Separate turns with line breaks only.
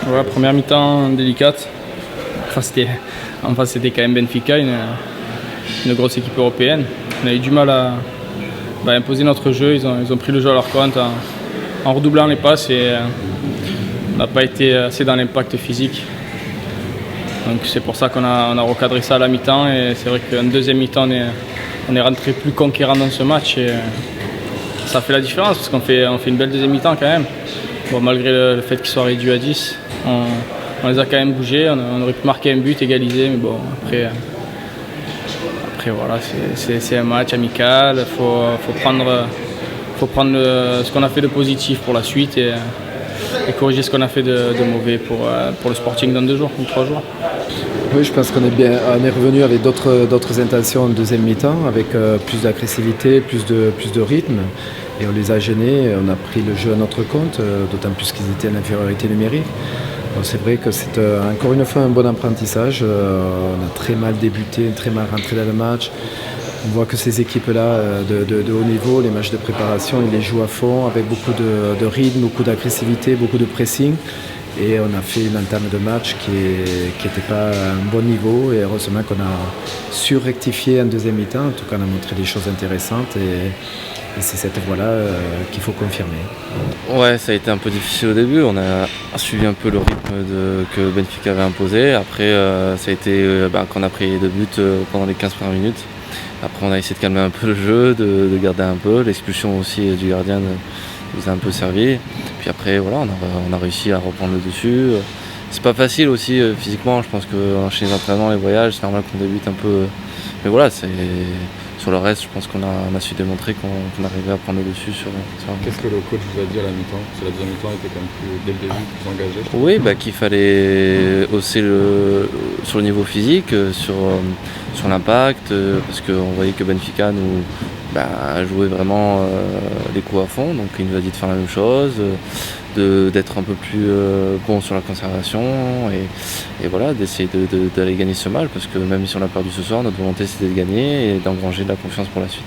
Ouais, première mi-temps délicate. En face, c'était quand même Benfica, une grosse équipe européenne. On a eu du mal à imposer notre jeu. Ils ont pris le jeu à leur compte en redoublant les passes et on n'a pas été assez dans l'impact physique. Donc c'est pour ça qu'on a recadré ça à la mi-temps. Et c'est vrai qu'en deuxième mi-temps, on est rentré plus conquérant dans ce match. Et ça fait la différence parce qu'on fait une belle deuxième mi-temps quand même. Bon, malgré le fait qu'ils soient réduits à 10, on les a quand même bougés. On aurait pu marquer un but, égaliser, mais bon, après voilà, c'est un match amical. Il faut prendre ce qu'on a fait de positif pour la suite et corriger ce qu'on a fait de mauvais pour le Sporting dans 2 jours ou 3 jours.
Oui, je pense qu'on est revenu avec d'autres intentions en deuxième mi-temps, avec plus d'agressivité, plus de rythme. Et on les a gênés, on a pris le jeu à notre compte, d'autant plus qu'ils étaient en infériorité numérique. Donc c'est vrai que c'est encore une fois un bon apprentissage. On a très mal débuté, très mal rentré dans le match. On voit que ces équipes-là de haut niveau, les matchs de préparation, ils les jouent à fond avec beaucoup de rythme, beaucoup d'agressivité, beaucoup de pressing. Et on a fait une entame de match qui n'était pas à un bon niveau. Et heureusement qu'on a su rectifier en deuxième mi-temps. En tout cas, on a montré des choses intéressantes. Et c'est cette voie-là qu'il faut confirmer.
Ouais, ça a été un peu difficile au début. On a suivi un peu le rythme que Benfica avait imposé. Après, ça a été quand on a pris 2 buts pendant les 15 premières minutes. Après, on a essayé de calmer un peu le jeu, de garder un peu. L'expulsion aussi du gardien nous a un peu servi. Puis après, voilà, on a réussi à reprendre le dessus. C'est pas facile aussi physiquement. Je pense qu'enchaîner les entraînements, les voyages, c'est normal qu'on débute un peu. Mais voilà, sur le reste, je pense qu'on a su démontrer qu'on arrivait à prendre le dessus sur
Qu'est-ce que le coach vous a dit à la mi-temps? Parce que la deuxième mi-temps était quand même dès le début plus engagée.
Oui, qu'il fallait hausser sur le niveau physique, sur l'impact, parce qu'on voyait que Benfica nous jouait vraiment les coups à fond, donc il nous a dit de faire la même chose, d'être un peu plus bon sur la conservation et voilà, d'essayer d'aller gagner ce match, parce que même si on a perdu ce soir, notre volonté c'était de gagner et d'engranger de la confiance pour la suite.